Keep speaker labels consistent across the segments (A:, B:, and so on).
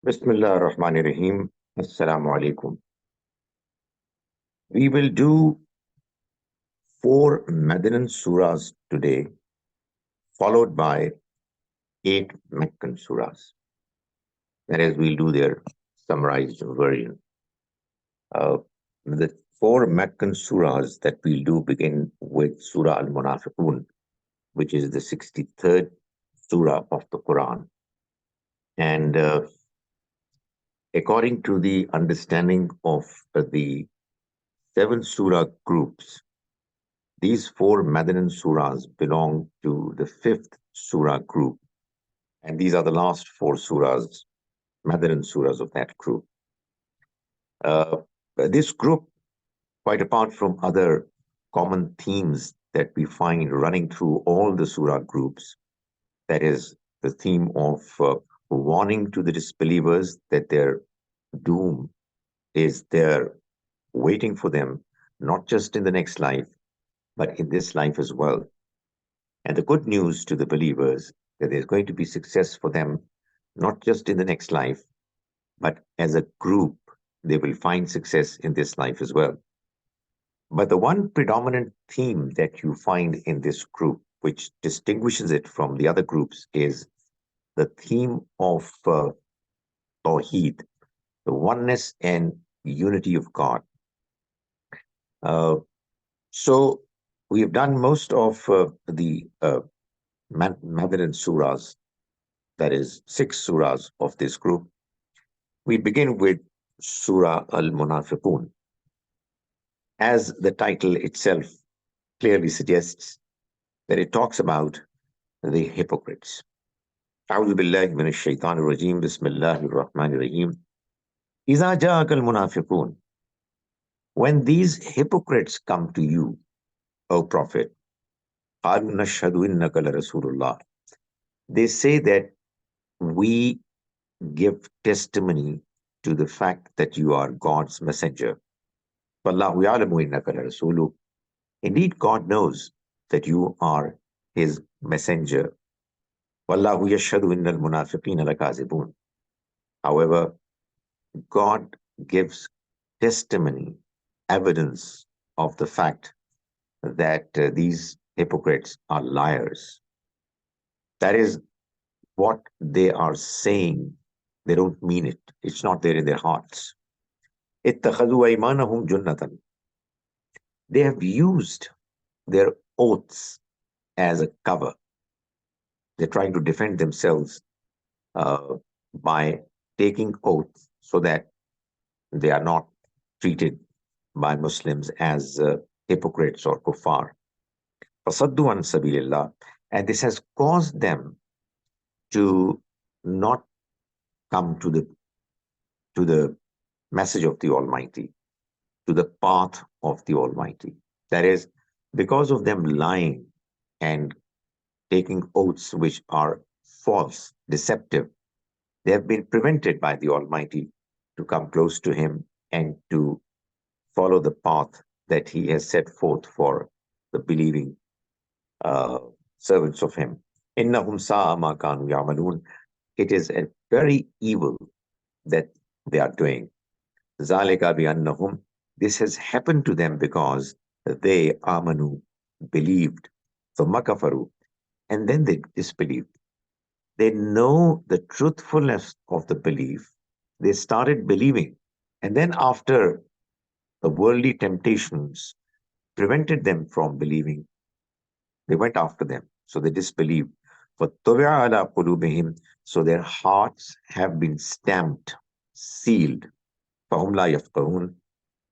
A: Bismillah ar-Rahman ar-Rahim. Assalamu alaikum. We will do four Madinan surahs today, followed by eight Meccan surahs. That is, we'll do their summarized version. Uh, the four Meccan surahs that we'll do begin with Surah al-Munafiqun, which is the 63rd surah of the Quran. And according to the understanding of the seven surah groups, these four Madinan surahs belong to the fifth surah group, and these are the last four surahs, Madinan surahs of that group. This group, quite apart from other common themes that we find running through all the surah groups, that is the theme of warning to the disbelievers that their doom is there waiting for them, not just in the next life, but in this life as well. And the good news to the believers that there's going to be success for them, not just in the next life, but as a group, they will find success in this life as well. But the one predominant theme that you find in this group, which distinguishes it from the other groups, is the theme of Tawheed, the oneness and unity of God. So we have done most of the Madinan surahs, that is, six surahs of this group. We begin with Surah al-Munafiqun. As the title itself clearly suggests, that it talks about the hypocrites. أعوذ بالله من الشيطان الرجيم بسم الله الرحمن الرحيم إذا جاءك المنافقون. When these hypocrites come to you, O Prophet, قالوا نشهد إنك لرسول الله. They say that we give testimony to the fact that you are God's messenger. وَاللَّهُ يَعْلَمُ إِنَّكَ لَرَسُولُهُ. Indeed, God knows that you are His messenger. وَاللَّهُ يَشْهَدُ إِنَّ الْمُنَافِقِينَ لَكَاذِبُونَ. However, God gives testimony, evidence of the fact that these hypocrites are liars. That is, what they are saying, they don't mean it. It's not there in their hearts. اتَّخَذُوا أَيْمَانَهُمْ جُنَّةً. They have used their oaths as a cover. They're trying to defend themselves by taking oaths so that they are not treated by Muslims as hypocrites or kuffar. فَصَدُّوا عَنْ سَبِيلِ اللَّهِ. And this has caused them to not come to the message of the Almighty, to the path of the Almighty. That is, because of them lying and taking oaths which are false, deceptive, they have been prevented by the Almighty to come close to Him and to follow the path that He has set forth for the believing servants of Him. إِنَّهُمْ سَاءَ مَا كَانُوا يَعْمَلُونَ. It is a very evil that they are doing. ذَلِكَ بِأَنَّهُمْ. This has happened to them because they, amanu, believed. ثُمَّ كَفَرُوا. And then they disbelieved. They know the truthfulness of the belief. They started believing. And then after the worldly temptations prevented them from believing, they went after them. So they disbelieved. فَطُبِعَ عَلَى قُلُوبِهِمْ. So their hearts have been stamped, sealed. فَهُمْ لَا يَفْقَهُونَ.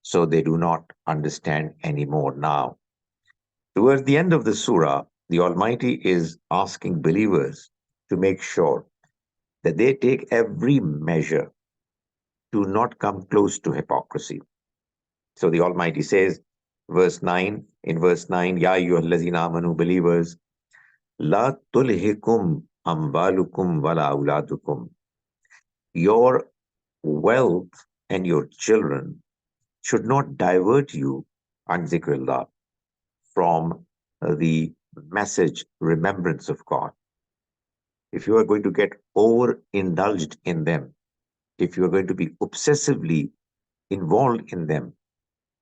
A: So they do not understand anymore now. Towards the end of the surah, the Almighty is asking believers to make sure that they take every measure to not come close to hypocrisy. So the Almighty says, in verse 9, Ya ayyuhallazina amanu, believers, La tulhikum amwalukum wala auladukum. Your wealth and your children should not divert you, an zikrillah, from the message, remembrance of God. If you are going to get overindulged in them, if you're going to be obsessively involved in them,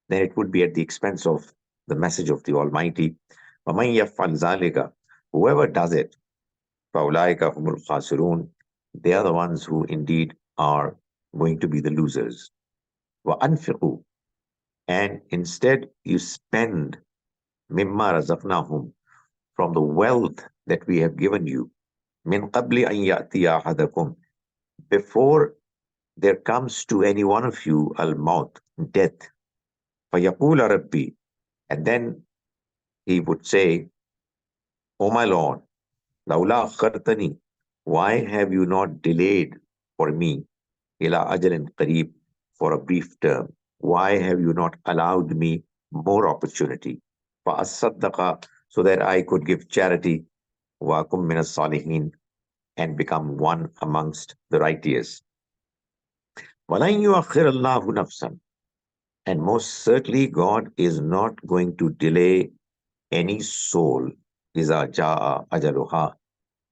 A: then it would be at the expense of the message of the Almighty. وَمَنْ يَفْعَلْ ذَلِكَ, whoever does it, فَأُولَٰئِكَ هُمُ الْخَاسِرُونَ, they are the ones who indeed are going to be the losers. وَأَنْفِقُوا, and instead you spend مِمَّا رَزَقْنَاهُمْ, from the wealth that we have given you, مِنْ قَبْلِ أَنْ يَأْتِيَ أَحَدَكُمْ, before there comes to any one of you al-maut, death. فَيَقُولَ رَبِّي, and then he would say, O my Lord, لَوْلَا أَخَّرْتَنِي, why have you not delayed for me, إِلَىٰ أَجَلٍ قَرِيب, for a brief term? Why have you not allowed me more opportunity? فَأَصَّدَّقَ, so that I could give charity, وَأَكُن مِّنَ الصَّالِحِينَ, and become one amongst the righteous. وَلَنْ يُؤَخِّرَ اللَّهُ نَفْسًا, and most certainly God is not going to delay any soul, إِذَا جَاءَ أَجَلُهَا,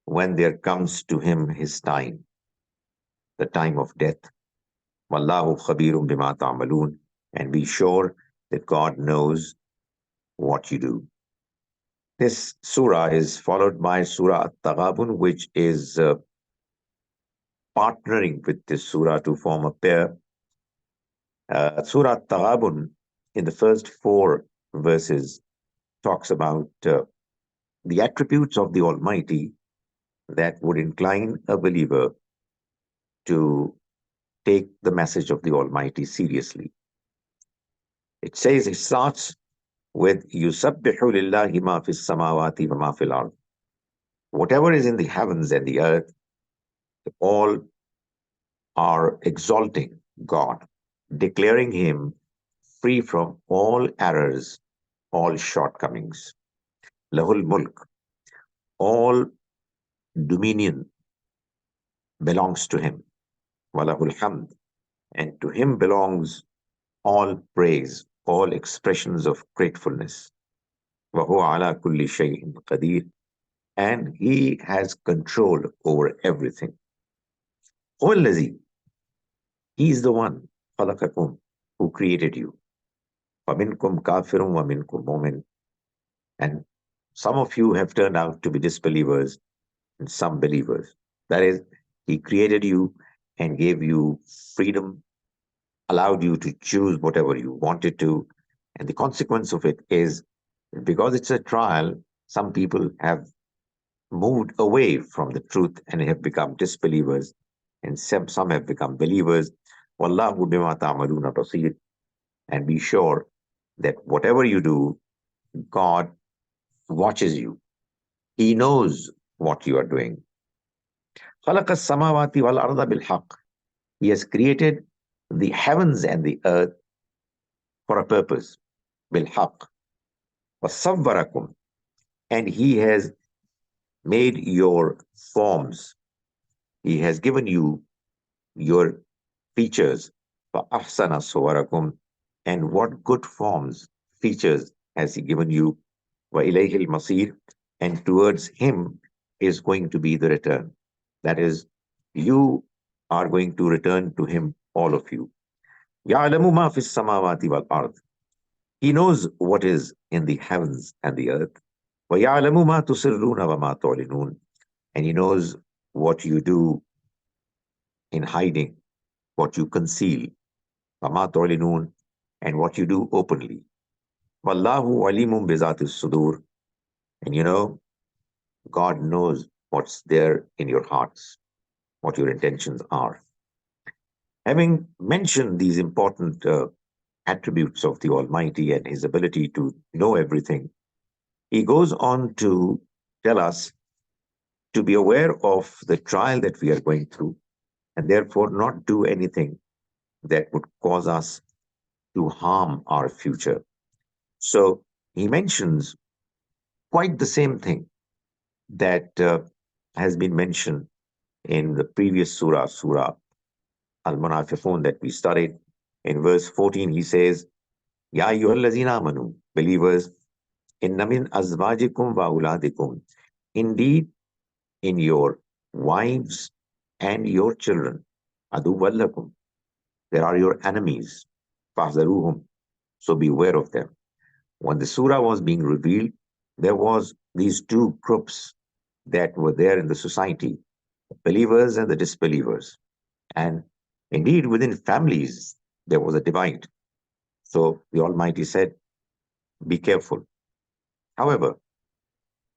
A: when there comes to him his time, the time of death. وَاللَّهُ خَبِيرٌ بِمَا تَعْمَلُونَ, and be sure that God knows what you do. This surah is followed by Surah At-Taghabun, which is partnering with this surah to form a pair. Surah At-Taghabun, in the first 4 verses, talks about the attributes of the Almighty that would incline a believer to take the message of the Almighty seriously. It says, it starts with يُسَبِّحُ لِلَّهِ مَا فِي السَّمَاوَاتِ وَمَا فِي الْأَرْضِ. Whatever is in the heavens and the earth, all are exalting God, declaring Him free from all errors, all shortcomings. Lahul mulk, all dominion belongs to Him. Walahul hamd, and to Him belongs all praise, all expressions of gratefulness. وَهُوَ عَلَى كُلِّ شَيْءٍ قَدِيرٌ, and He has control over everything. هُوَ الَّذِي, He is the one, خَلَقَكُمْ, who created you. فَمِنْكُمْ كَافِرٌ وَمِنْكُمْ مُؤْمِنٌ, and some of you have turned out to be disbelievers and some believers. That is, He created you and gave you freedom, allowed you to choose whatever you wanted to. And the consequence of it is, because it's a trial, some people have moved away from the truth and have become disbelievers, and some have become believers. Wallahu bima ta'maluna basir, and be sure that whatever you do, God watches you. He knows what you are doing. خَلَقَ السَّمَاوَاتِ وَالْأَرْضَ بِالْحَقِّ, He has created the heavens and the earth for a purpose. بِالْحَقِّ وَصَوَّرَكُمْ, and He has made your forms. He has given you your features. فَأَحْسَنَ صُوَرَكُمْ, and what good forms, features has He given you. وَإِلَيْهِ الْمَصِيرُ, and towards Him is going to be the return. That is, you are going to return to Him, all of you. يَعْلَمُ مَا فِي السَّمَاوَاتِ وَالْأَرْضِ, He knows what is in the heavens and the earth. وَيَعْلَمُ مَا تُسِرُّونَ وَمَا تُعْلِنُونَ, and He knows what you do in hiding, what you conceal, وَمَا تُعْلِنُونَ, and what you do openly. وَاللَّهُ عَلِيمٌ بِذَاتِ الصُّدُورِ, and you know, God knows what's there in your hearts, what your intentions are. Having mentioned these important attributes of the Almighty and His ability to know everything, He goes on to tell us to be aware of the trial that we are going through, and therefore not do anything that would cause us to harm our future. So He mentions quite the same thing that has been mentioned in the previous surah, Surah al-Munafiqun, that we studied. In verse 14, He says, Ya ayyuhallazina amanu, believers, inna min azwajikum wa auladikum, indeed in your wives and your children, عدوا لكم. There are your enemies. فاحذروهم. So beware of them. When the surah was being revealed, there was these two groups that were there in the society, the believers and the disbelievers. And indeed, within families, there was a divide. So the Almighty said, be careful. However,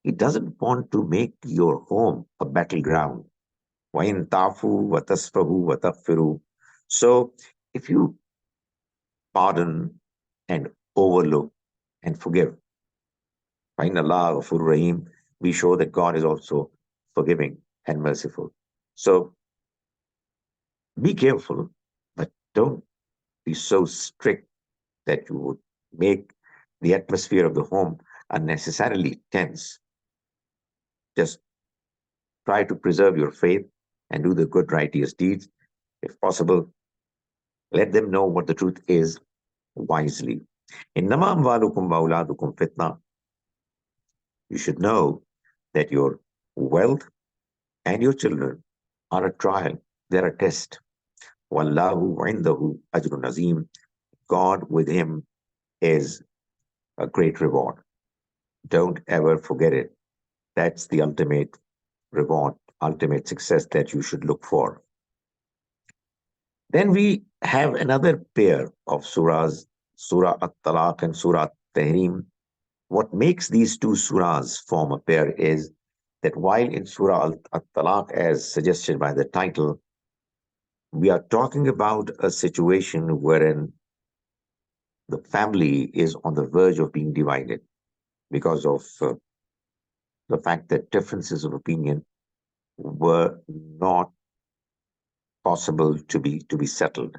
A: He doesn't want to make your home a battleground. وَإِن تَعْفُوا وَتَصْفَحُوا وَتَغْفِرُوا. So if you pardon and overlook and forgive, فَإِنَّ اللَّهَ غَفُورٌ رَحِيمٌ, we show that God is also forgiving and merciful. So be careful, but don't be so strict that you would make the atmosphere of the home unnecessarily tense. Just try to preserve your faith and do the good, righteous deeds. If possible, let them know what the truth is wisely. إِنَّمَا أَمْوَالُكُمْ وَأَوْلَادُكُمْ فِتْنَةٌ. You should know that your wealth and your children are a trial, they're a test. وَاللَّهُ عِنْدَهُ أَجْرٌ عَظِيمٌ. God with Him is a great reward. Don't ever forget it. That's the ultimate reward, ultimate success that you should look for. Then we have another pair of surahs, Surah At-Talaq and Surah At-Tahrim. What makes these two surahs form a pair is that while in Surah At-Talaq, as suggested by the title, we are talking about a situation wherein the family is on the verge of being divided because of the fact that differences of opinion were not possible to be settled.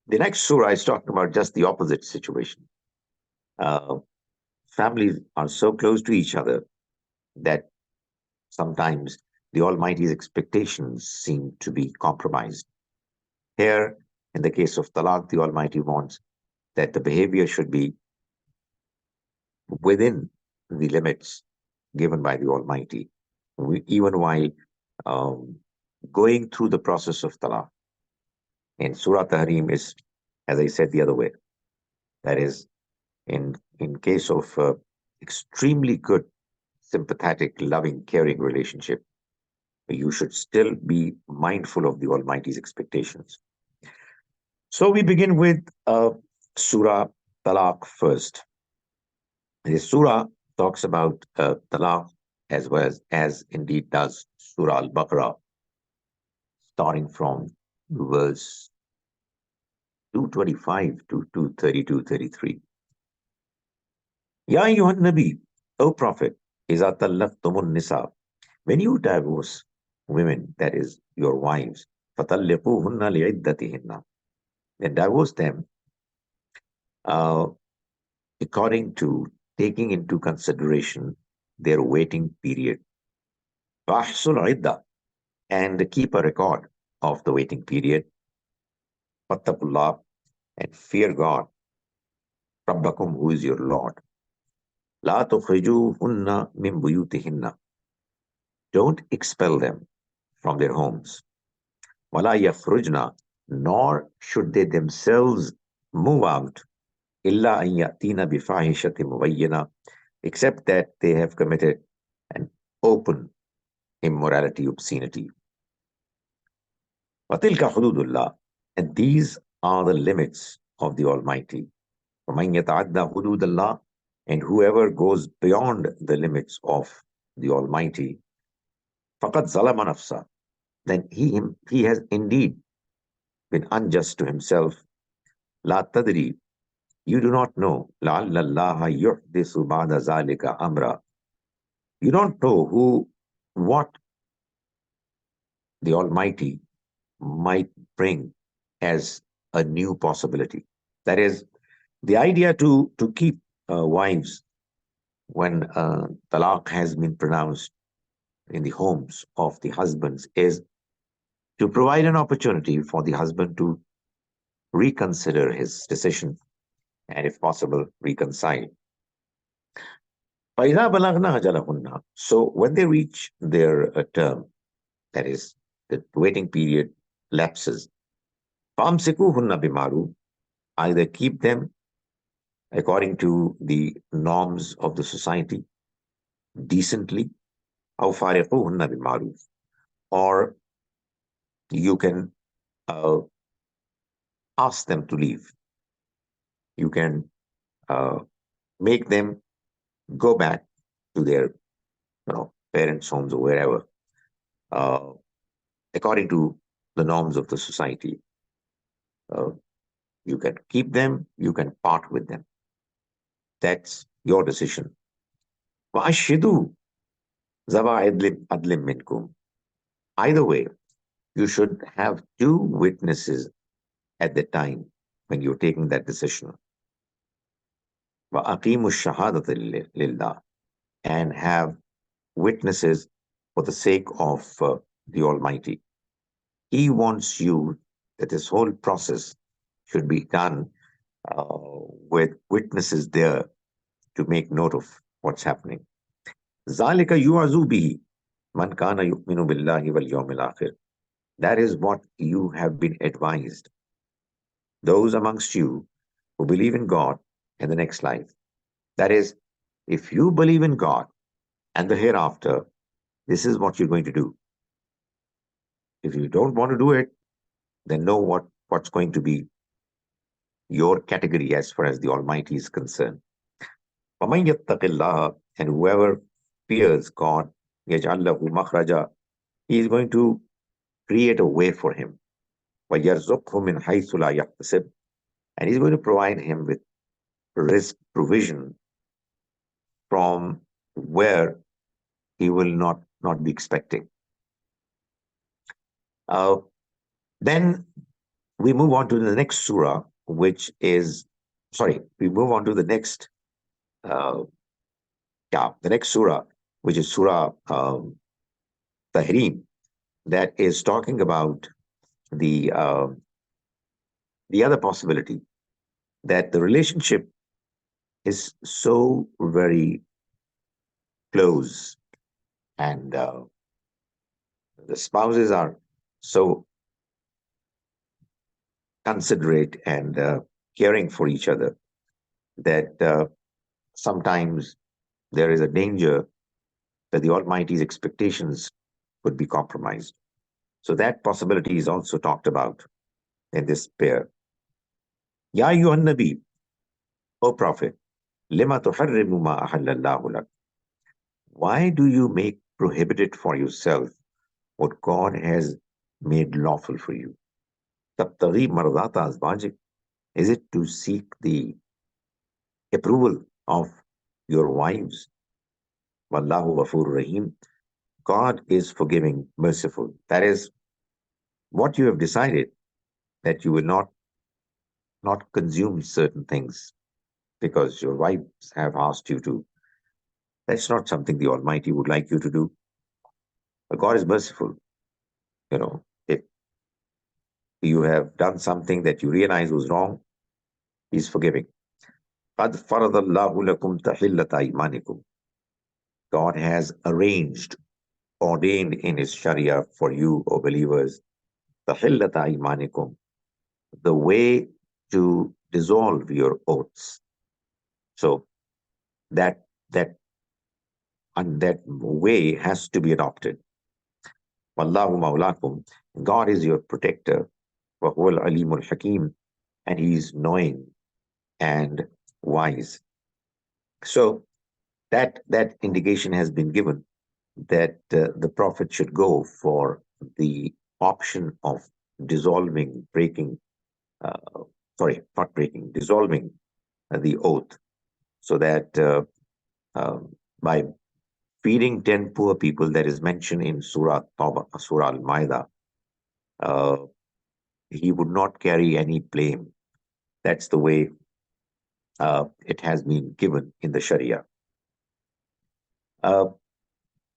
A: The next surah is talking about just the opposite situation. Uh, Families are so close to each other that sometimes the Almighty's expectations seem to be compromised. Here, in the case of talaq, the Almighty wants that the behavior should be within the limits given by the Almighty, even while um, going through the process of talaq. In Surah Tahrim is, as I said, the other way. That is, in case of extremely good, sympathetic, loving, caring relationship, you should still be mindful of the Almighty's expectations. So we begin with Surah Talaq first. The surah talks about talaq as well as indeed does Surah Al-Baqarah, starting from verse 225 to 232, 33. Ya ayyuhan nabi, O Prophet, iza tallaqtumun nisa, when you divorce women, that is your wives, fatalliquhunna li'iddatihinna, then divorce them uh, according to taking into consideration their waiting period. Fahsul idda, and keep a record of the waiting period. Fattaqullah, and fear God. Rabbakum, who is your Lord. La tukhrijuhunna min buyutihinna. Don't expel them from their homes. Wala yakhrujna, nor should they themselves move out. Illa an yatina bifahishatin mubayyana, except that they have committed an open immorality, obscenity. وَتِلْكَ حُدُودُ اللَّهِ, and these are the limits of the Almighty. وَمَنْ يَتَعَدَّ حُدُودَ اللَّهِ, and whoever goes beyond the limits of the Almighty, فَقَدْ ظَلَمَ نَفْسَهُ, then he has indeed been unjust to himself. لَا تَدْرِي, you do not know. لَعَلَّ اللَّهَ يُحْدِثُ بَعْدَ ذَلِكَ أَمْرًا, you don't know what the Almighty might bring as a new possibility. That is, the idea to keep wives when talaq has been pronounced in the homes of the husbands is to provide an opportunity for the husband to reconsider his decision and, if possible, reconcile. فَإِذَا بَلَغْنَا أَجَلَهُنَّ, so when they reach their term, that is, the waiting period lapses. فَأَمْسِكُوهُنَّ بِمَعْرُوفٍ, either keep them according to the norms of the society decently, أَوْ فَارِقُوهُنَّ بِمَعْرُوفٍ, or you can uh, ask them to leave. You can uh, make them go back to their parents' homes or wherever, uh, according to the norms of the society. Uh, you can keep them, you can part with them. That's your decision. وَأَشْهِدُوا ذَوَا عَدْلٍ مِّنكُمْ. Either way, you should have two witnesses at the time when you're taking that decision. وَأَقِيمُوا الشَّهَادَةَ لِلَّهِ, and have witnesses for the sake of the Almighty. He wants you that this whole process should be done with witnesses there to make note of what's happening. ذَلِكَ يُعَزُوا بِهِ مَنْ كَانَ يُؤْمِنُ بِاللَّهِ وَالْيَوْمِ الْآخِرِ. That is what you have been advised. Those amongst you who believe in God and the next life. That is, if you believe in God and the hereafter, this is what you're going to do. If you don't want to do it, then know what's going to be your category as far as the Almighty is concerned. وَمَنْ يَتَّقِ اللَّهَ, and whoever fears God, يَجْعَلْ لَهُ مَخْرَجًا, He is going to create a way for him. وَيَرْزُقْهُ مِنْ حَيْثُ لَا يَحْتَسِبْ, and He's going to provide him with risk provision from where he will not be expecting. Then we move on to the next surah, which is, we move on to the next, the next surah, which is Surah Tahrim, that is talking about the other possibility that the relationship is so very close, and the spouses are so considerate and caring for each other that sometimes there is a danger that the Almighty's expectations could be compromised. So that possibility is also talked about in this pair. Ya ayyuhan nabi, O Prophet, lima tuharrimu ma ahallallahu lak. Why do you make prohibited for yourself what God has made lawful for you? Tabtaghi mardata azwajik. Is it to seek the approval of your wives? Wallahu ghafur rahim. God is forgiving, merciful. That is what you have decided, that you will not consume certain things because your wives have asked you to. That's not something the Almighty would like you to do. But God is merciful. If you have done something that you realize was wrong, He's forgiving. قَدْ فَرَضَ اللَّهُ لَكُمْ تَحِلَّةَ أَيْمَانِكُمْ. God has arranged, ordained in His Sharia for you, O believers, تَحِلَّةَ أَيْمَانِكُمْ, the way to dissolve your oaths. So that way has to be adopted. Wallahu Mawlakum, God is your protector. Wa huwal alimul hakim, and He is knowing and wise. So that indication has been given that the Prophet should go for the option of dissolving, dissolving the oath, so that by feeding 10 poor people that is mentioned in Surah Tawbah, Surah Al-Ma'idah, he would not carry any blame. That's the way it has been given in the Sharia.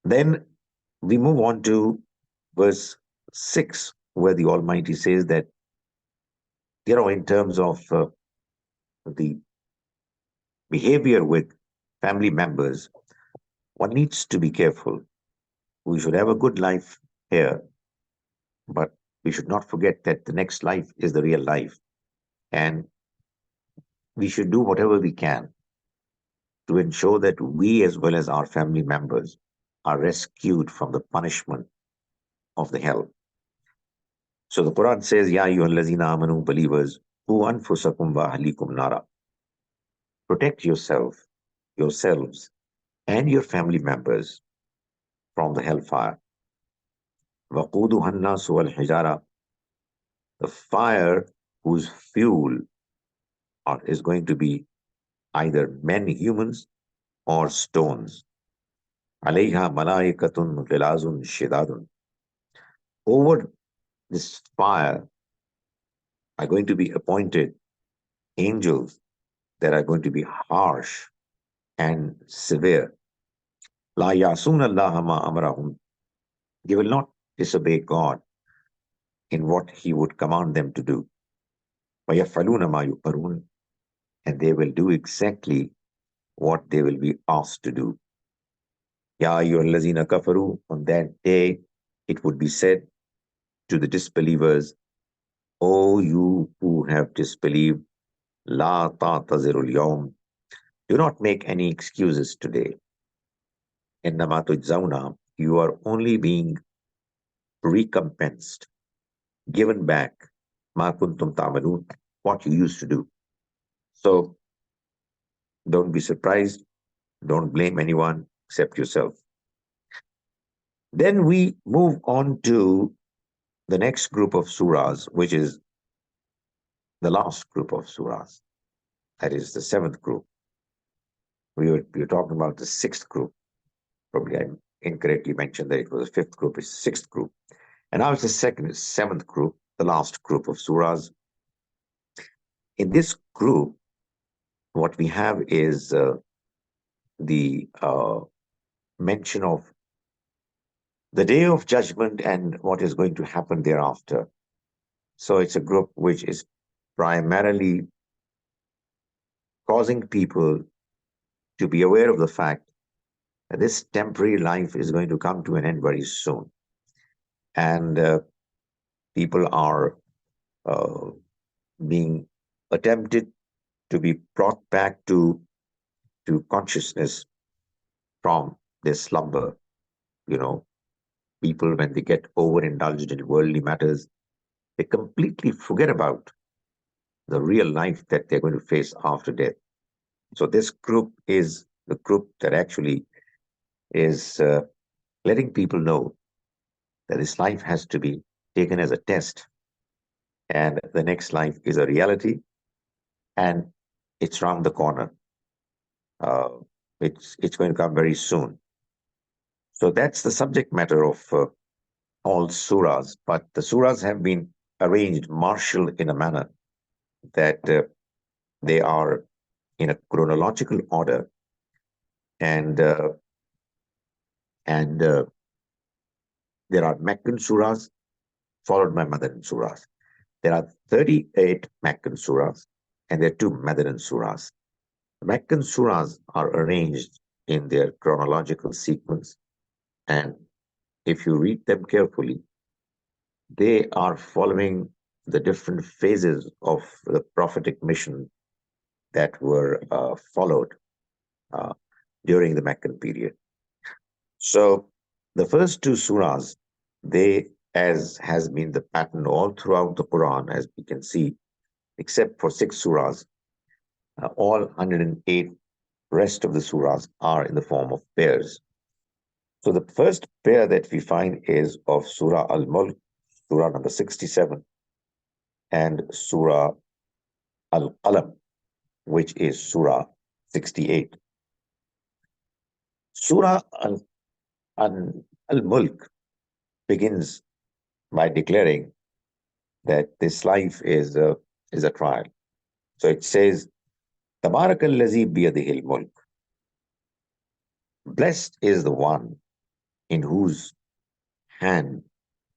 A: Then we move on to verse 6, where the Almighty says that, in terms of the behavior with family members, one needs to be careful. We should have a good life here, but we should not forget that the next life is the real life. And we should do whatever we can to ensure that we, as well as our family members, are rescued from the punishment of the hell. So the Quran says, Ya ayyuhallazina amanu, believers, qu anfusakum wa ahlikum nara. Protect yourselves, and your family members from the hellfire. وَقُودُهَا النَّاسُ وَالْحِجَارَةُ. The fire whose fuel is going to be either men, humans, or stones. عَلَيْهَا مَلَائِكَةٌ غِلَاظٌ شِدَادٌ. Over this fire are going to be appointed angels that are going to be harsh and severe. لَا يَعْصُونَ اللَّهَ مَا أَمْرَهُمْ. They will not disobey God in what He would command them to do. وَيَفْعَلُونَ مَا يُؤْمَرُونَ. And they will do exactly what they will be asked to do. Ya ayyuhallazina kafaru. On that day, it would be said to the disbelievers, O you who have disbelieved, la ta'tazirul yawm. Do not make any excuses today. Innama tujzauna. You are only being recompensed, given back, ma kuntum ta'malun, what you used to do. So don't be surprised. Don't blame anyone except yourself. Then we move on to the next group of surahs, which is the last group of surahs. That is the seventh group. We were talking about the sixth group. Probably I incorrectly mentioned that it was the fifth group, it's the sixth group. And now it's the seventh group, the last group of surahs. In this group, what we have is the mention of the day of judgment and what is going to happen thereafter. So it's a group which is primarily causing people to be aware of the fact that this temporary life is going to come to an end very soon. And people are being attempted to be brought back to consciousness from their slumber. You know, people, when they get overindulged in worldly matters, they completely forget about the real life that they're going to face after death. So this group is the group that actually is letting people know that this life has to be taken as a test, and the next life is a reality, and it's around the corner. Uh, it's going to come very soon. So that's the subject matter of all surahs. But the surahs have been arranged, marshaled in a manner that they are in a chronological order, and there are Meccan surahs followed by Madinan surahs. There are 38 Meccan surahs and there are 2 Madinan surahs. The Meccan surahs are arranged in their chronological sequence, and if you read them carefully, they are following the different phases of the prophetic mission that were followed uh, during the Meccan period. So the first 2 surahs, they, as has been the pattern all throughout the Quran, as we can see, except for 6 surahs, all 108 rest of the surahs are in the form of pairs. So the first pair that we find is of Surah Al-Mulk, Surah number 67, and Surah Al-Qalam, which is Surah 68. Surah Al-Mulk begins by declaring that this life is a trial. So it says, Tabarakalladzi biyadihil mulk. Blessed is the one in whose hand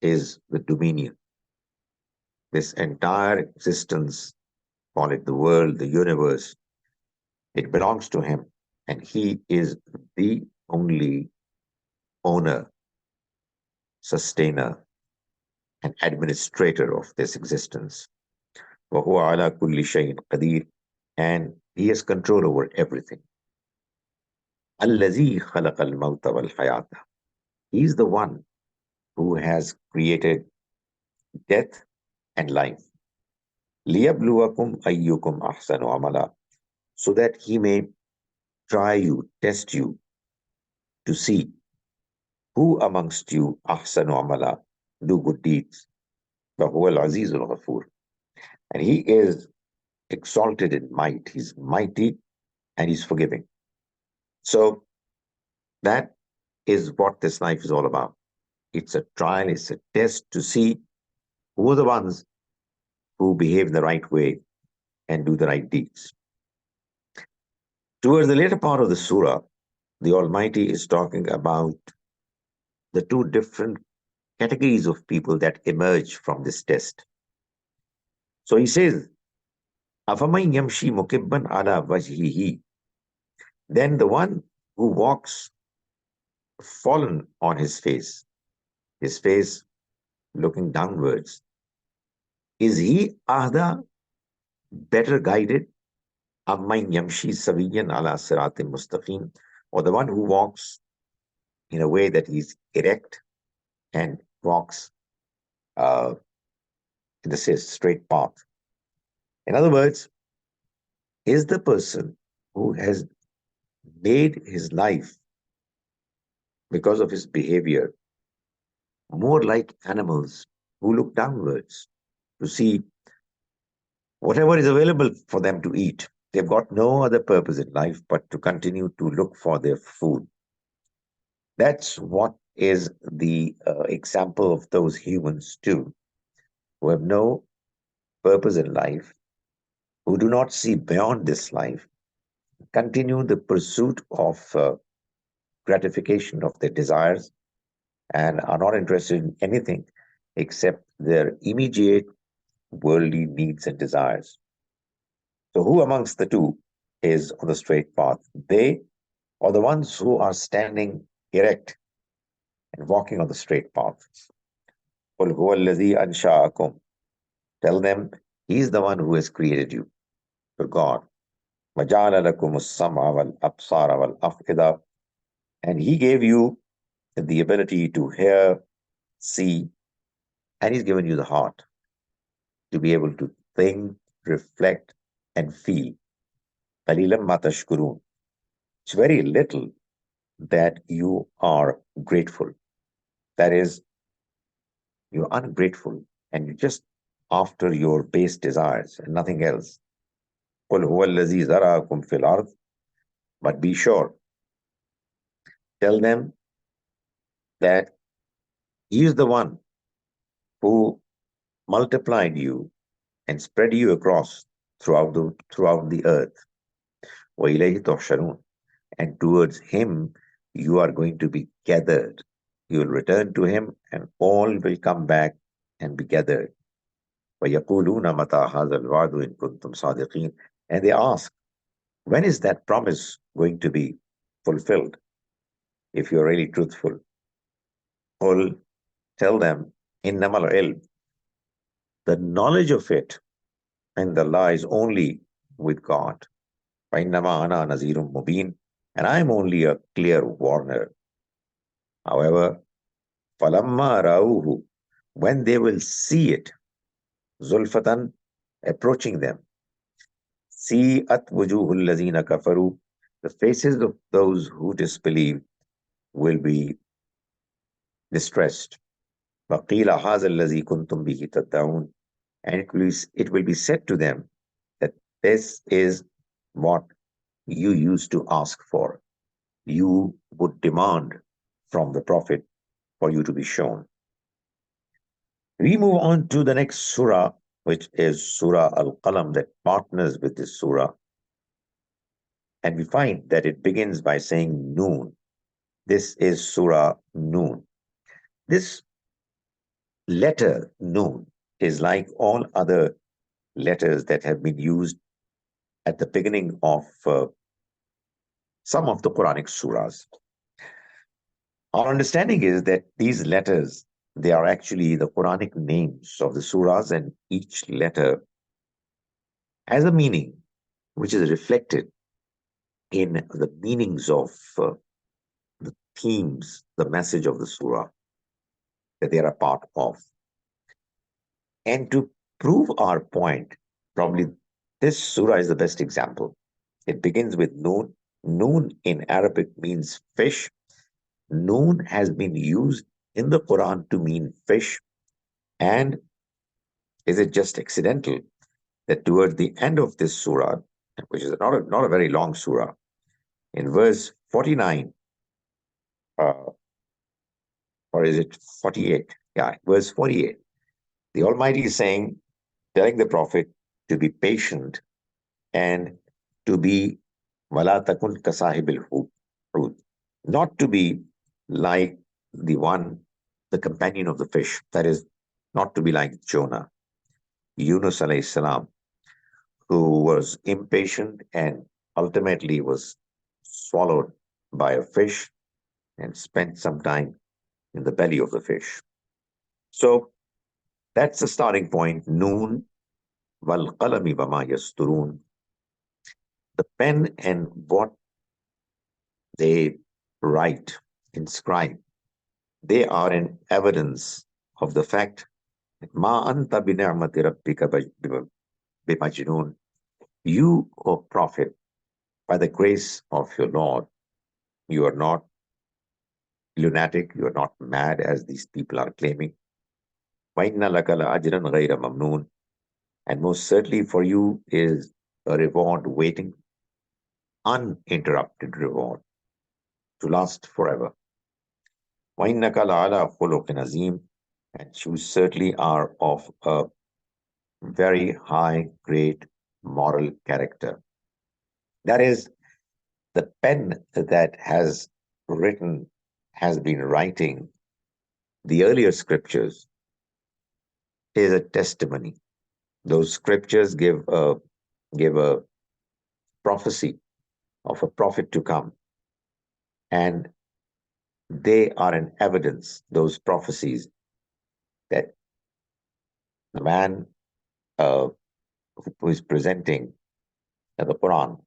A: is the dominion. This entire existence, call it the world, the universe, it belongs to him, and he is the only owner, sustainer, an administrator of this existence. وَهُوَ عَلَى كُلِّ شَيْءٍ قَدِيرٌ, and he has control over everything. الَّذِي خَلَقَ الْمَوْتَ وَالْحَيَاةَ, he is the one who has created death and life. لِيَبْلُوَكُمْ أَيُّكُمْ أَحْسَنُ عَمَلًا, so that he may try you, test you, to see who amongst you أحسن عملا, do good deeds. وَهُوَ الْعَزِيزُ الْغَفُورُ, and he is exalted in might. He's mighty and he's forgiving. So that is what this life is all about. It's a trial, it's a test to see who are the ones who behave the right way and do the right deeds. Towards the later part of the surah, the Almighty is talking about the two different categories of people that emerge from this test. So he says, أَفَمَنْ يَمْشِي مُكِبًّا عَلَى وَجْهِهِ, then the one who walks fallen on his face looking downwards, is he ahda, better guided, أَمَّنْ يَمْشِي سَوِيًّا عَلَى صِرَاطٍ مُسْتَقِيمٍ, or the one who walks in a way that is erect and walks in the straight path. In other words, is the person who has made his life, because of his behavior, more like animals who look downwards to see whatever is available for them to eat. They've got no other purpose in life but to continue to look for their food. That's what is the example of those humans too, who have no purpose in life, who do not see beyond this life, continue the pursuit of gratification of their desires, and are not interested in anything except their immediate worldly needs and desires. So who amongst the two is on the straight path? They or the ones who are standing erect and walking on the straight path? قُلْ هُوَ الَّذِي أَنْشَأَكُمْ, tell them, he is the one who has created you, your God. وَجَعَلَ لَكُمُ السَّمْعَ وَالْأَبْصَارَ وَالْأَفْئِدَةَ, and he gave you the ability to hear, see, and he's given you the heart to be able to think, reflect, and feel. قَلِيلًا مَا تَشْكُرُونَ, it's very little that you are grateful. That is, you're ungrateful and you're just after your base desires and nothing else. قُلْ هُوَ الَّذِي ذَرَأَكُمْ فِي الْأَرْضِ, but be sure, tell them that he is the one who multiplied you and spread you across throughout the earth. وَإِلَيْهِ تُحْشَرُونَ, and towards him you are going to be gathered. You will return to him and all will come back and be gathered. وَيَقُولُونَ مَتَى هَذَا الْوَعْدُ إِن كُنتُمْ صَادِقِينَ, and they ask, when is that promise going to be fulfilled if you're really truthful? قُلْ, tell them, إِنَّمَا الْعِلْمُ, the knowledge of it and the lie is only with God. وَإِنَّمَا أَنَا نَذِيرٌ مُبِينٌ, and I'm only a clear warner. However, فَلَمَّا رَأَوْهُ, when they will see it, زُلْفَةً, approaching them, سِيئَتْ وُجُوهُ الَّذِينَ كَفَرُوا, the faces of those who disbelieve will be distressed. وَقِيلَ هَذَا الَّذِي كُنْتُمْ بِهِ تَدَّعُونَ, and it will be said to them that this is what you used to ask for. You would demand from the Prophet for you to be shown. We move on to the next surah, which is Surah Al-Qalam, that partners with this surah. And we find that it begins by saying Noon. This is Surah Noon. This letter Noon is like all other letters that have been used at the beginning of some of the Quranic surahs. Our understanding is that these letters They are actually the Quranic names of the surahs, and each letter has a meaning which is reflected in the meanings of the themes, the message of the surah that they are a part of. And to prove our point, probably this surah is the best example. It begins with Noon. Noon in Arabic means fish. Noon has been used in the Quran to mean fish. And is it just accidental that towards the end of this surah, which is not a very long surah, in verse 49, uh, or is it 48? Yeah, verse 48, the Almighty is saying, telling the Prophet to be patient and to be wala takun kasahibil hud, not to be like the companion of the fish, that is, not to be like Jonah, Yunus alayhi salam, who was impatient and ultimately was swallowed by a fish and spent some time in the belly of the fish. So that's the starting point. Noon wal qalami wama yasturun. The pen and what they write, inscribe, they are an evidence of the fact that ma anta bi ni'mati rabbika bimajnun. You, O Prophet, by the grace of your Lord, you are not lunatic, you are not mad as these people are claiming. وَإِنَّ لَكَ لَأَجْرًا غَيْرَ مَمْنُونٍ. And most certainly for you is a reward waiting, uninterrupted reward to last forever. وَإِنَّكَ لَعَلَى خُلُقٍ عَظِيمٍ. And you certainly are of a very high, great moral character. That is, the pen that has been writing the earlier scriptures is a testimony. Those scriptures give a prophecy of a prophet to come, and they are an evidence, those prophecies, that the man who is presenting the Quran,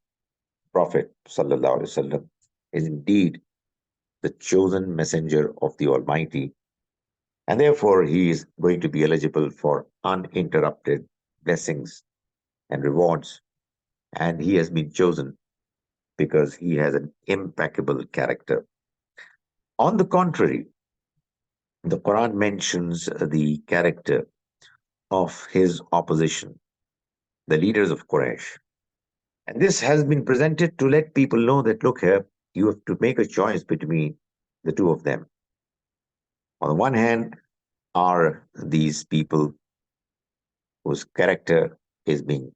A: Prophet Sallallahu Alaihi Wasallam, is indeed the chosen messenger of the Almighty, and therefore he is going to be eligible for uninterrupted blessings and rewards. And he has been chosen because he has an impeccable character. On the contrary, the Quran mentions the character of his opposition, the leaders of Quraysh. And this has been presented to let people know that, look here, you have to make a choice between the two of them. On the one hand, are these people whose character is being,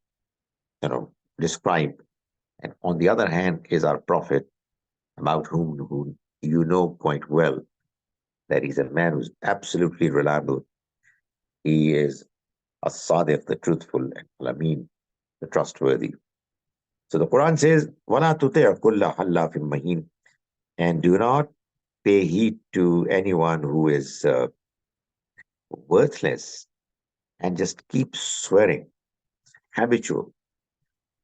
A: described, and on the other hand is our prophet, about whom you know quite well that he's a man who's absolutely reliable. He is as-Sadiq, the truthful, and al-Amin, the trustworthy. So the Quran says, وَلَا تُطِعْ كُلَّ حَلَّافٍ مَهِينٍ. And do not pay heed to anyone who is worthless and just keeps swearing, habitual.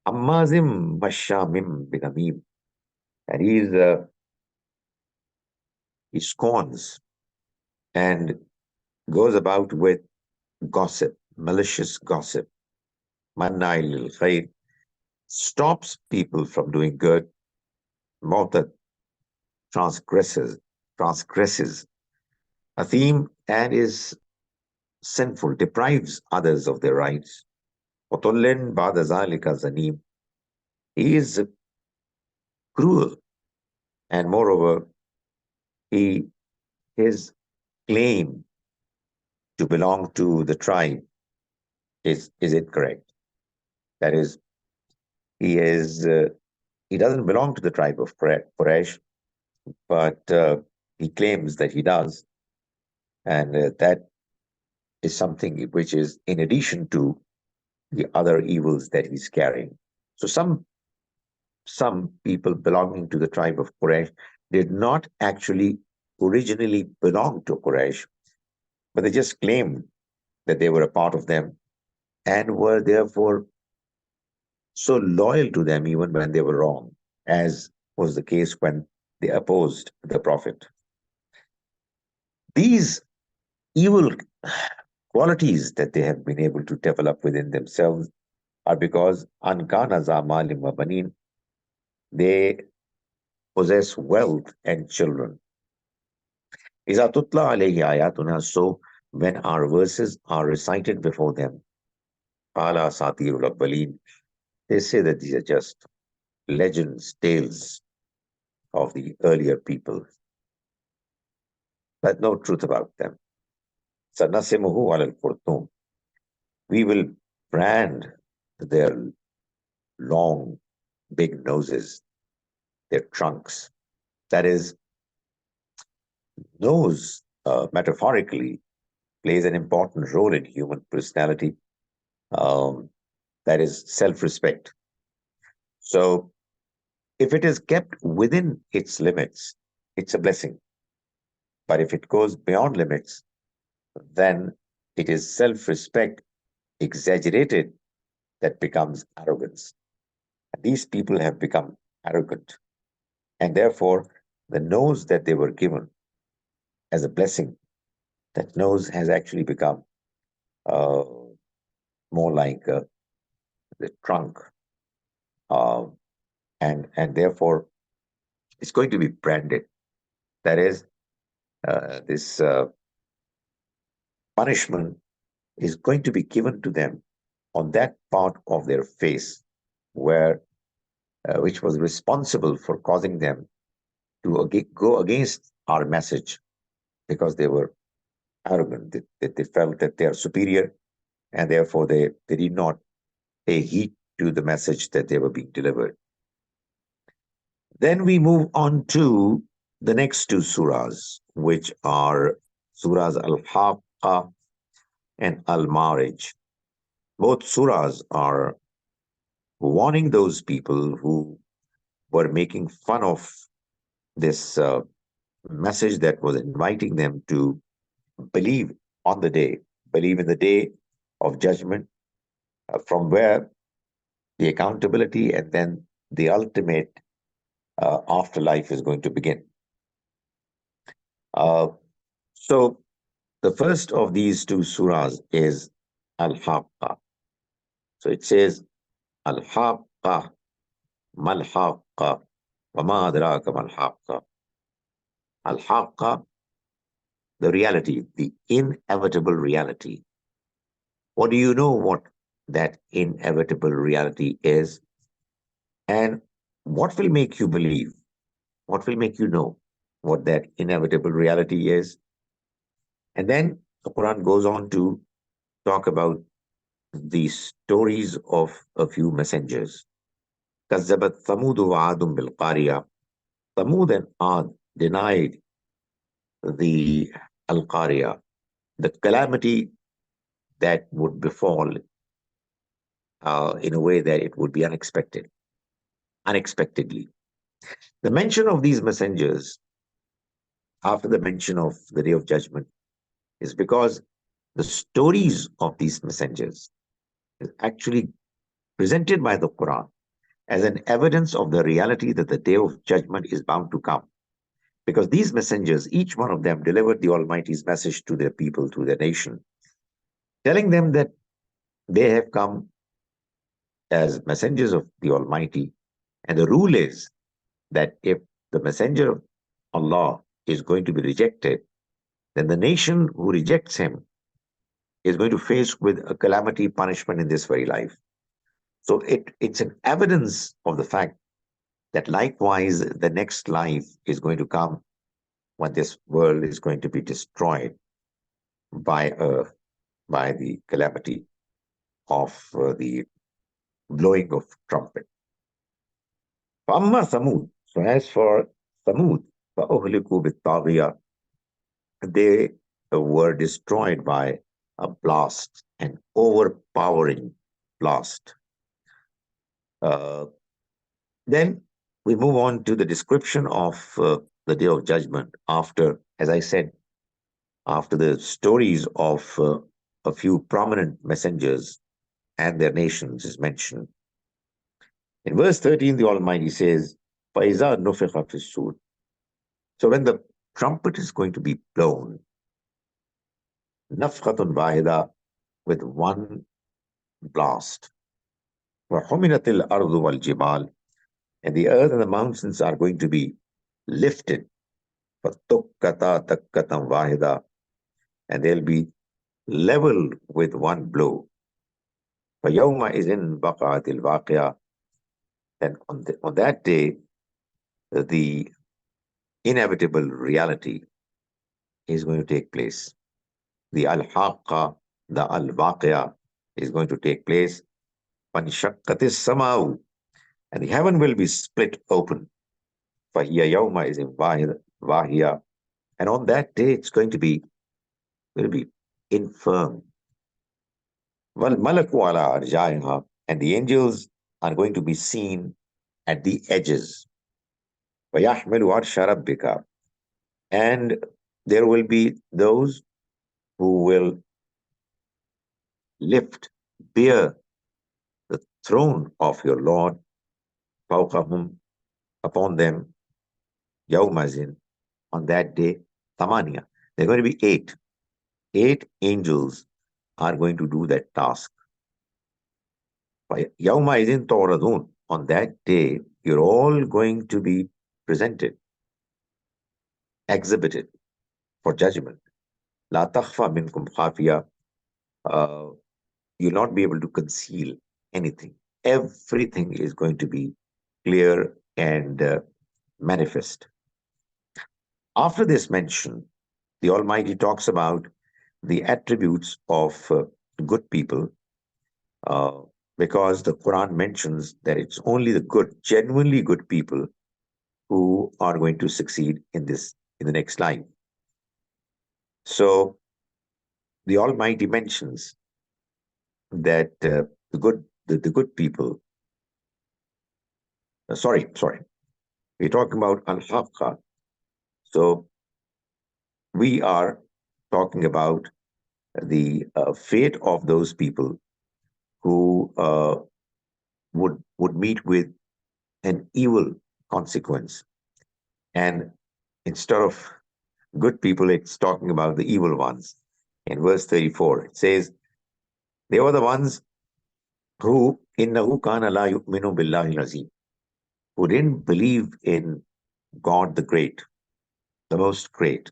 A: Ammazim mashamim binamim. And he scorns and goes about with gossip, malicious gossip. Manna'il lil khair, stops people from doing good. Mu'tad, transgresses a theme and is sinful, deprives others of their rights. Utullin ba'da zalika zanim. He is cruel, and moreover, he his claim to belong to the tribe is incorrect. That is, he doesn't belong to the tribe of Quraysh, but he claims that he does, and that is something which is in addition to the other evils that he's carrying. So some people belonging to the tribe of Quraysh did not actually originally belong to Quraysh, but they just claimed that they were a part of them and were therefore so loyal to them even when they were wrong, as was the case when they opposed the Prophet. These evil qualities that they have been able to develop within themselves are because ankana zamalim wa banin, they possess wealth and children. Iza tutla alayhi ayatuna, so when our verses are recited before them, qala satirul awwalin, they say that these are just legends, tales of the earlier people, but no truth about them. Sanasimuhu al qurtum, we will brand their long, big noses, their trunks. That is, nose, metaphorically, plays an important role in human personality. Um, that is self respect. So, if it is kept within its limits, it's a blessing. But if it goes beyond limits, then it is self respect exaggerated that becomes arrogance. And these people have become arrogant. And therefore, the nose that they were given as a blessing, that nose has actually become uh, more like the trunk. Uh, and therefore, it's going to be branded. That is, this punishment is going to be given to them on that part of their face where which was responsible for causing them to go against our message because they were arrogant, that they felt that they are superior, and therefore they did not pay heed to the message that they were being delivered. Then we move on to the next two surahs, which are surahs al-Haqqa and al-Marij. Both surahs are warning those people who were making fun of this message that was inviting them to believe on the day, believe in the day of judgment, from where the accountability and then the ultimate afterlife is going to begin. Uh, so, the first of these two surahs is Al-Haqqa. So it says, Al-Haqqa, Mal-Haqqa, wa ma adraka mal-Haqqa. Al-Haqqa, the reality, the inevitable reality. What do you know what that inevitable reality is? And what will make you believe? What will make you know what that inevitable reality is? And then the Quran goes on to talk about the stories of a few messengers. كذبت ثمود وعاد بالقارية. Thamud and Ad denied the Al-Qariya, the calamity that would befall in a way that it would be unexpectedly. The mention of these messengers after the mention of the Day of Judgment is because the stories of these messengers is actually presented by the Quran as an evidence of the reality that the Day of Judgment is bound to come. Because these messengers, each one of them delivered the Almighty's message to their people, to their nation, telling them that they have come as messengers of the Almighty. And the rule is that if the messenger of Allah is going to be rejected, then the nation who rejects him is going to face with a calamity punishment in this very life. So it's an evidence of the fact that likewise the next life is going to come when this world is going to be destroyed by the calamity of the blowing of trumpet. فأما ثمود, so as for Thamud, فأهلكوا بالطاغية, they were destroyed by a blast, an overpowering blast. Then we move on to the description of the Day of Judgment after, as I said, after the stories of a few prominent messengers and their nations is mentioned. In verse 13, the Almighty says, فَإِذَا نُفِخَ فِي الصُّورِ. So when the trumpet is going to be blown, نَفْخَةٌ وَاحِدَةٌ, with one blast, وَحُمِلَتِ الْأَرْضُ وَالْجِبَالُ, and the earth and the mountains are going to be lifted, فَتُكَّتَا تَكَّةً وَاحِدَةً, and they'll be leveled with one blow. فَيَوْمَئِذٍ وَقَعَتِ الْوَاقِعَةُ, and on that day, the inevitable reality is going to take place. The al-haqqa, the al-waqi'a is going to take place. وَانشَقَّتِ السَّمَاءُ, and the heaven will be split open. فَهِيَ يَوْمَئِذٍ وَاهِيَةٌ, and on that day it's going to be infirm. وَالْمَلَكُ عَلَى أَرْجَائِهَا, and the angels are going to be seen at the edges. وَيَحْمِلُ عَرْشَ رَبِّكَ, and there will be those who will bear the throne of your Lord, فَوْقَهُمْ, upon them, يَوْمَئِذٍ, on that day, ثَمَانِيَةٌ, there are going to be eight. 8 angels are going to do that task. يَوْمَئِذٍ تُعْرَضُونَ, on that day, you're all going to be presented, exhibited for judgment. لَا تَخْفَى مِنْكُمْ خَافِيَةٌ, you'll not be able to conceal anything. Everything is going to be clear and manifest. After this mention, the Almighty talks about the attributes of good people, because the Quran mentions that it's only the good, genuinely good people who are going to succeed in the next line. So the Almighty mentions that the good people. Sorry, we're talking about al-haqqa. So we are talking about the fate of those people who would meet with an evil consequence. And instead of good people, it's talking about the evil ones. In verse 34, it says, they were the ones who إِنَّهُ كَانَ لَا يُؤْمِنُ بِاللَّهِ الْعَظِيمِ, who didn't believe in God the Great, the Most Great.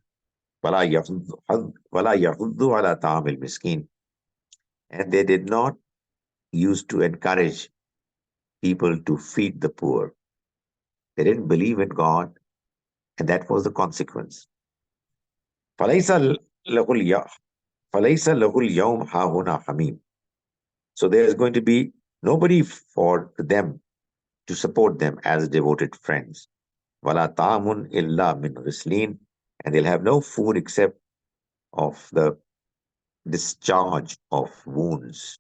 A: وَلَا يَحُضُّ عَلَى طَعَامِ الْمِسْكِينِ, and they did not used to encourage people to feed the poor. They didn't believe in God, and that was the consequence. فَلَيْسَ لَهُ الْيَوْمَ هَاهُنَا حَمِيمٌ, so there is going to be nobody for them to support them as devoted friends. وَلَا طَعَامٌ إِلَّا مِنْ غِسْلِينَ, and they'll have no food except of the discharge of wounds.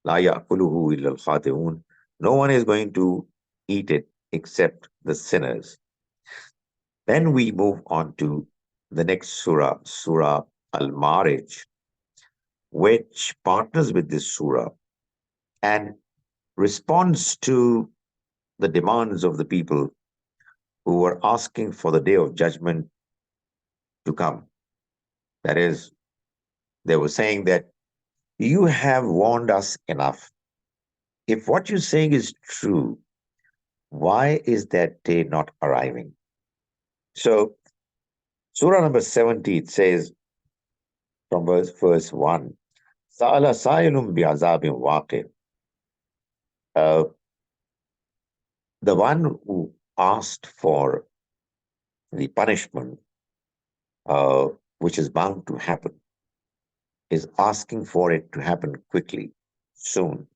A: لَا يَأْكُلُهُ إِلَّا الْخَاطِئُونَ, no one is going to eat it except the sinners. Then we move on to the next surah, Surah al-Ma'arij, which partners with this surah and responds to the demands of the people who were asking for the day of judgment to come. That is, they were saying that you have warned us enough. If what you're saying is true, why is that day not arriving? So, Surah number 70, it says from verse 1, سَأَلَ سَائِلٌ بِعَذَابٍ وَاقِعٍ. The one who asked for the punishment, which is bound to happen, is asking for it to happen quickly, soon.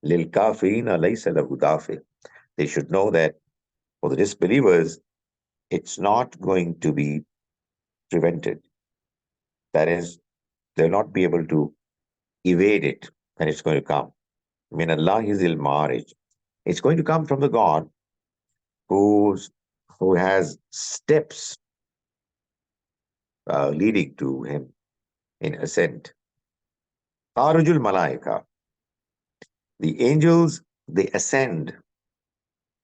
A: لِلْكَافِرِينَ لَيْسَ لَهُ دَافِعٌ. They should know that for the disbelievers, it's not going to be prevented. That is, they'll not be able to evade it when it's going to come. Min Allahi zil ma'arij. It's going to come from the God who has steps leading to him in ascent. Tarujul Malaika, the angels, they ascend,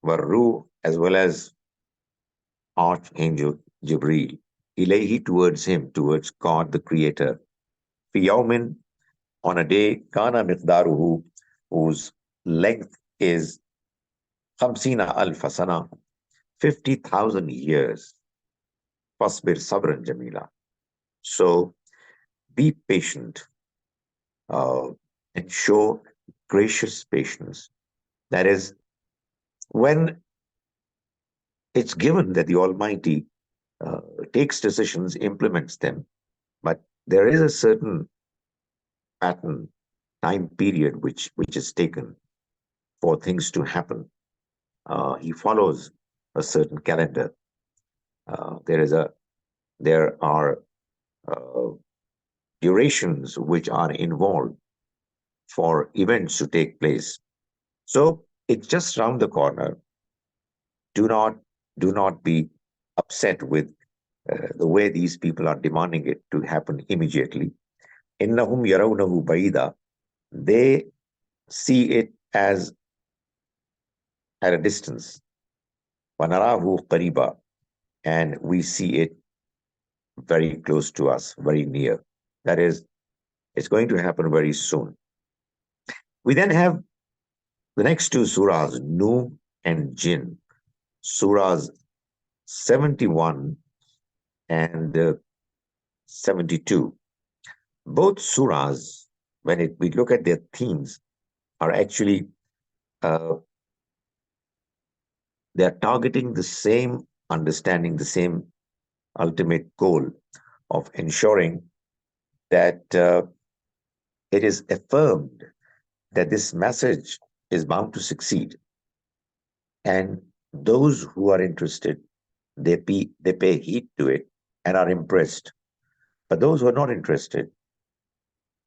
A: were Ruh as well as Archangel Jibreel, Ilahi towards him, towards God the Creator. Fi yawmin, on a day, kana miqdaruhu, whose length is khamsina alfa sana, 50,000 years. Fasbir sabran jamila. So be patient uh, and show gracious patience. That is, when it's given that the Almighty uh, takes decisions, implements them, but there is a certain pattern, time period which is taken for things to happen. He follows a certain calendar. There is a there are uh, durations which are involved for events to take place. So it's just round the corner. Do not do not be upset with the way these people are demanding it to happen immediately. Innahum yarawnahu baida. They see it as at a distance. Wanarahu qariba, and we see it very close to us, very near. That is, it's going to happen very soon. We then have the next two surahs, Nu and Jinn, surahs 71 and 72. Both surahs, we look at their themes, are actually uh, they're targeting the same understanding, the same ultimate goal of ensuring that it is affirmed that this message is bound to succeed. And those who are interested, they pay heed to it and are impressed. But those who are not interested,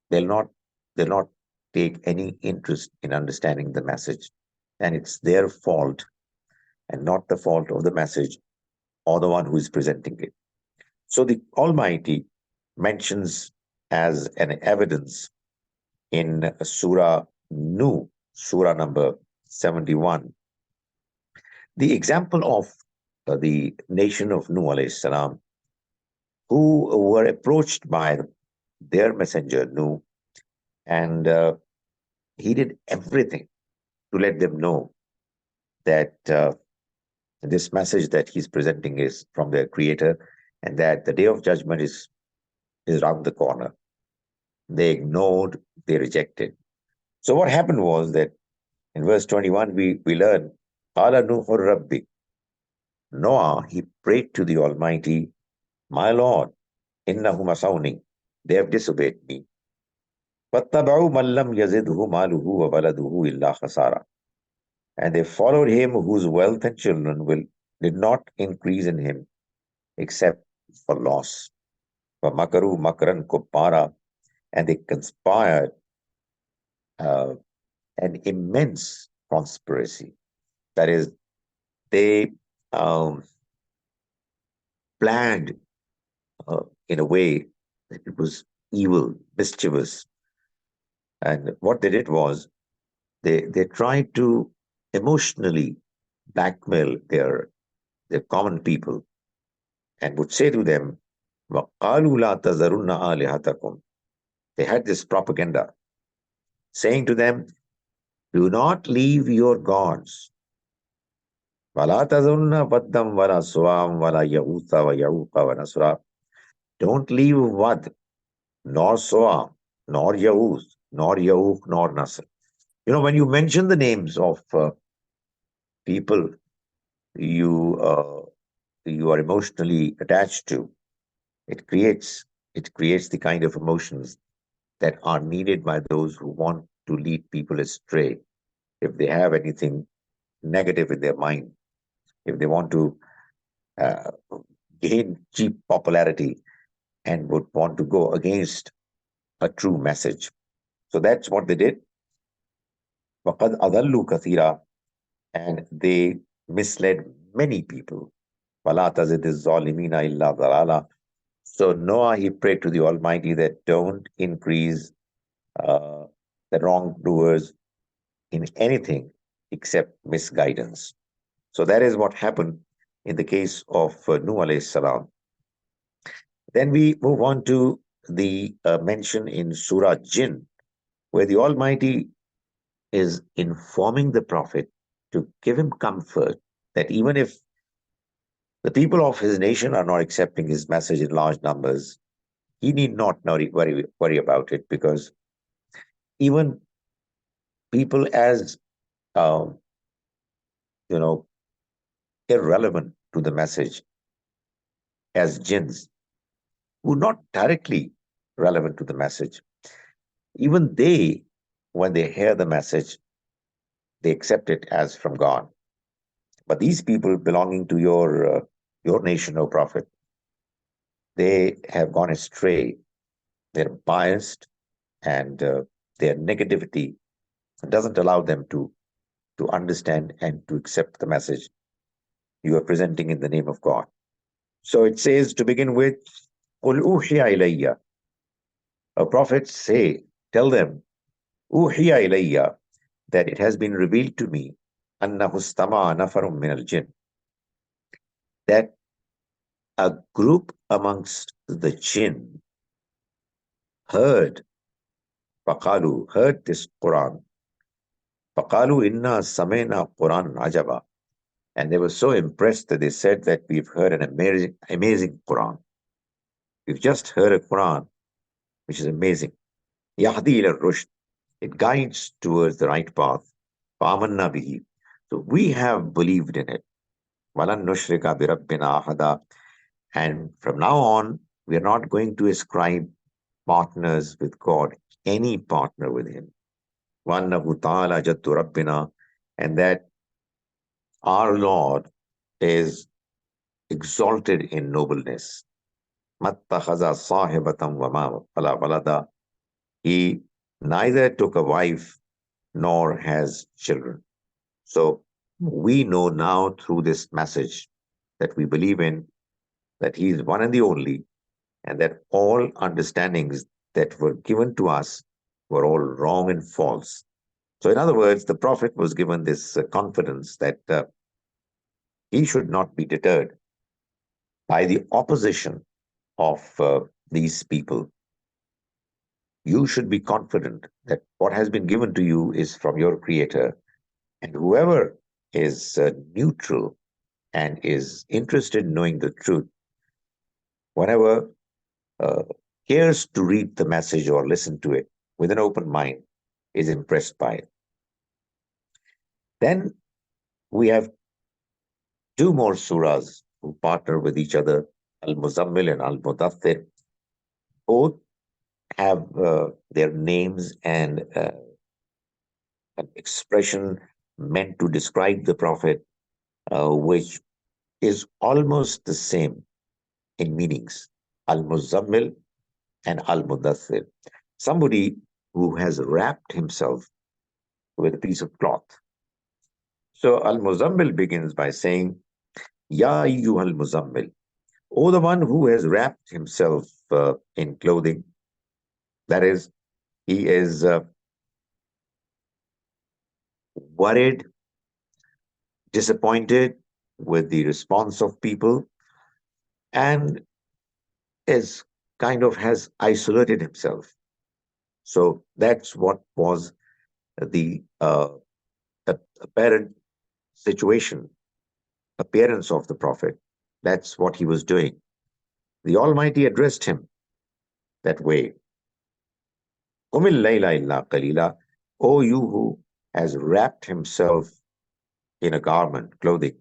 A: they'll not they'll not take any interest in understanding the message. And it's their fault and not the fault of the message or the one who is presenting it. So the Almighty mentions as an evidence in Surah Nu, Surah number 71, the example of the nation of Nuh alayhi salam, who were approached by their messenger Nuh, and he did everything to let them know that this message that he's presenting is from their creator and that the day of judgment is around the corner. They ignored, they rejected. So what happened was that in verse 21, we learn, Qala Nuhur Rabbi. Noah, he prayed to the Almighty, my Lord, innahum asawni. They have disobeyed me. وَاتَّبَعُوا مَن لَّمْ يَزِدْهُ مَالُهُ وَوَلَدُهُ إِلَّا خَسَارًا. And they followed him whose wealth and children did not increase in him except for loss. وَمَكَرُوا مَكْرًا كُبَّارًا. And they conspired uh, an immense conspiracy. That is, they um, planned in a way that it was evil, mischievous. And what they did was they tried to emotionally blackmail their common people and would say to them, وَقَالُوا لَا تَذَرُنَّ آلِهَتَكُمْ. They had this propaganda saying to them, do not leave your gods. وَلَا تَذَرُنَّ وَدًّا وَلَا سُوَاعًا وَلَا يَغُوثَ وَيَعُوقَ وَنَسْرًا. Don't leave Wad, nor Suwa, nor Yahuz, nor Yahuk, nor Nasr. You know, when you mention the names of people you you are emotionally attached to, it creates the kind of emotions that are needed by those who want to lead people astray. If they have anything negative in their mind, if they want to uh, gain cheap popularity and would want to go against a true message. So that's what they did. وَقَدْ أَضَلُّوا كَثِيرًا. And they misled many people. وَلَا تَزِدِ الظَّالِمِينَ إِلَّا ضَلَالًا. So Noah, he prayed to the Almighty that don't increase uh, the wrongdoers in anything except misguidance. So that is what happened in the case of Nuh alayhi salam. Then we move on to the mention in Surah Jinn, where the Almighty is informing the Prophet to give him comfort that even if the people of his nation are not accepting his message in large numbers, he need not worry about it, because even people as um, you know irrelevant to the message as jinns, who not directly relevant to the message, even they, when they hear the message, they accept it as from God. But these people belonging to your nation, O Prophet, they have gone astray. They're biased, and their negativity doesn't allow them to understand and to accept the message you are presenting in the name of God. So it says to begin with, "Qul uhiya ilayya." A prophet say, tell them, uhiya ilayya, that it has been revealed to me, annahu istama'a nafarum min al-jinn, that a group amongst the jinn heard, heard this Quran. Faqalu inna samena Quran ajaba. And they were so impressed that they said that we've heard an amazing Quran. We've just heard a Quran which is amazing. Yahdi ila rushd. It guides towards the right path. Fa'amanna bihi. So we have believed in it. Walan nushrika bi rabbina ahada. And from now on, we are not going to ascribe partners with God, any partner with Him. وَأَنَّهُ تَعَالَى جَدُّ رَبِّنَا, and that our Lord is exalted in nobleness. مَتَّخَذَ صَاحِبَةً وَمَا وَلَا وَلَدًا. He neither took a wife nor has children. So we know now through this message that we believe in, that He is one and the only, and that all understandings that were given to us were all wrong and false. So, in other words, the Prophet was given this confidence that he should not be deterred by the opposition of these people. You should be confident that what has been given to you is from your Creator, and whoever is neutral and is interested in knowing the truth, whenever uh, cares to read the message or listen to it with an open mind, is impressed by it. Then we have two more surahs who partner with each other, al-Muzammil and al-Mudathir. Both have their names and an expression meant to describe the Prophet, which is almost the same in meanings. Al-Muzammil and al-Mudathir. Somebody who has wrapped himself with a piece of cloth. So Al-Muzammil begins by saying, Ya ayyuhal Muzammil, O the one who has wrapped himself in clothing. That is, he is worried, disappointed with the response of people, and is kind of has isolated himself. So that's what was the apparent situation, appearance of the Prophet. That's what he was doing. The Almighty addressed him that way. Umil layla illa qalila, O you who has wrapped himself in a garment, clothing,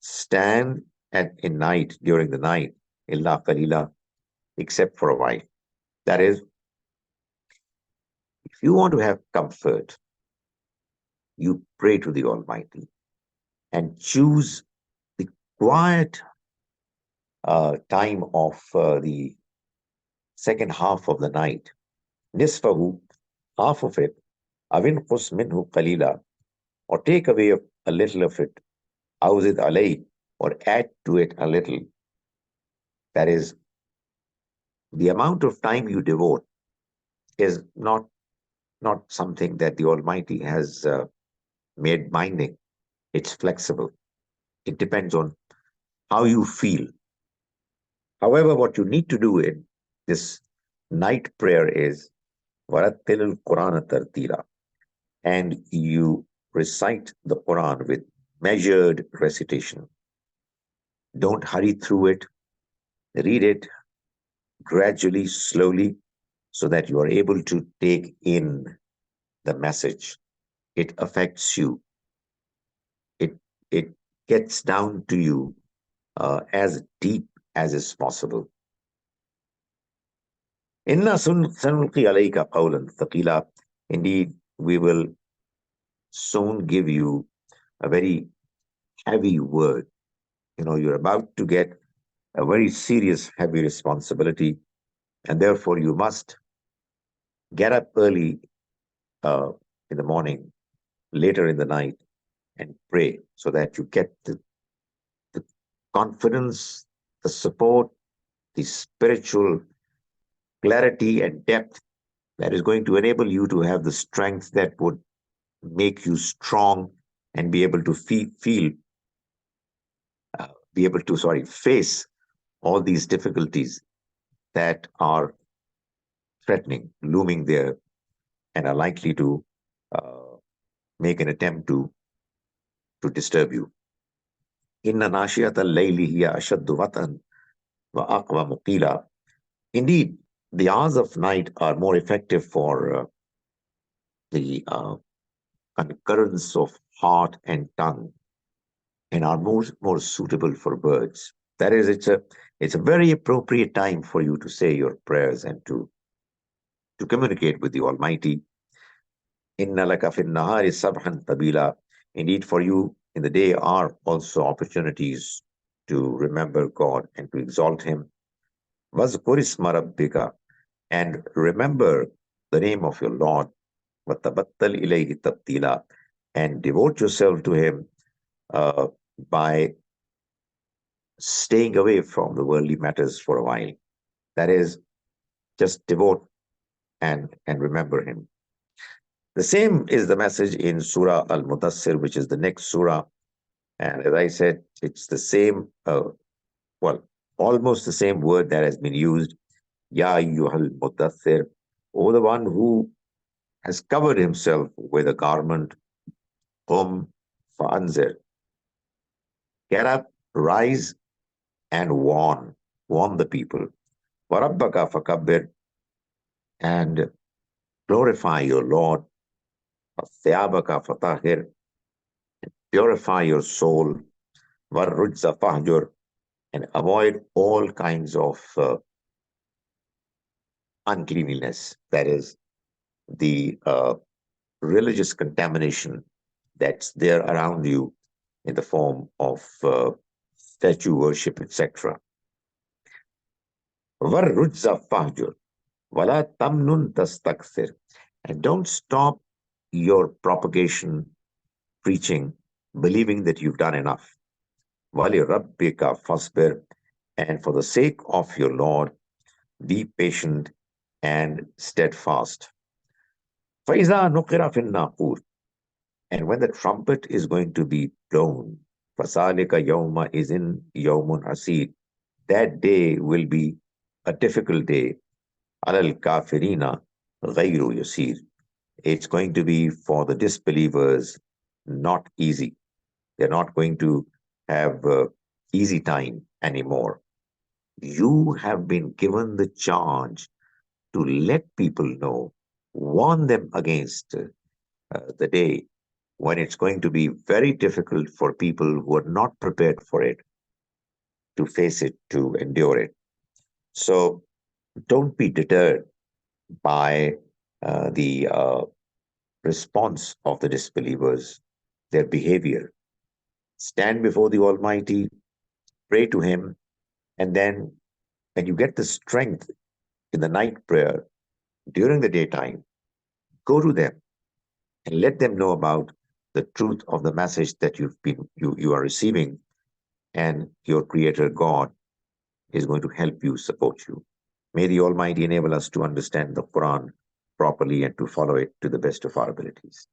A: stand in night, during the night, illa qalila, except for a while. That is, if you want to have comfort, you pray to the Almighty and choose the quiet time of the second half of the night. Nisfahu, half of it, awin qus minhu qalila, or take away a little of it, awzid alay, or add to it a little. That is, The amount of time you devote is not something that the Almighty has made binding. It's flexible. It depends on how you feel. However, what you need to do in this night prayer is Warattil Quran tartila, and you recite the Quran with measured recitation. Don't hurry through it. Read it gradually, slowly, so that you are able to take in the message. It affects you. It gets down to you as deep as is possible. Inna sanulqi alayka qawlan thaqila. Indeed, we will soon give you a very heavy word. You're about to get a very serious, heavy responsibility, and therefore you must get up early in the morning, later in the night, and pray so that you get the confidence, the support, the spiritual clarity and depth that is going to enable you to have the strength that would make you strong and be able to be able to, face all these difficulties that are threatening, looming there, and are likely to uh, make an attempt to disturb you. Inna nashiyat al-layli hiya ashaddu watan wa aqwa muqila. Indeed, the hours of night are more effective for the concurrence of heart and tongue, and are more suitable for birds. That is, it's a very appropriate time for you to say your prayers and to communicate with the Almighty. Inna laka fin nahari sabhan tabila. Indeed, for you in the day are also opportunities to remember God and to exalt Him. Wazkur isma rabbika, and remember the name of your Lord. Watabattal ilayhi tabtila, and devote yourself to Him uh, by staying away from the worldly matters for a while. That is, just devote and remember Him. The same is the message in Surah al-Mudathir, which is the next surah. And as I said, it's the same, well, almost the same word that has been used. Ya ayyuhal mudathir, or the one who has covered himself with a garment. Qum fa'anzir, get up, rise, and warn the people. Warabbaka fakabbir, and glorify your Lord. Thiyabaka fatahir, purify your soul. Warrujza fahjur, and avoid all kinds of uncleanliness. That is the religious contamination that's there around you in the form of statue worship, etc. Warrujza fahjur, wala tamnun tastakthir, and don't stop your propagation, preaching, believing that you've done enough. Wali rabbika fasbir, and for the sake of your Lord, be patient and steadfast. فَإِذَا نُقِرَ فِي النَّاقُورِ, and when the trumpet is going to be blown, فَذَلِكَ يَوْمَئِذٍ يَوْمٌ عَسِيرٌ, that day will be a difficult day. عَلَى الْكَافِرِينَ غَيْرُ يَسِيرٌ, it's going to be for the disbelievers not easy. They're not going to have easy time anymore. You have been given the charge to let people know, warn them against the day when it's going to be very difficult for people who are not prepared for it to face it, to endure it. So don't be deterred by the response of the disbelievers, their behavior. Stand before the Almighty, pray to Him, and then when you get the strength in the night prayer during the daytime, go to them and let them know about the truth of the message that you are receiving, and your Creator God is going to help you, support you. May the Almighty enable us to understand the Quran properly and to follow it to the best of our abilities.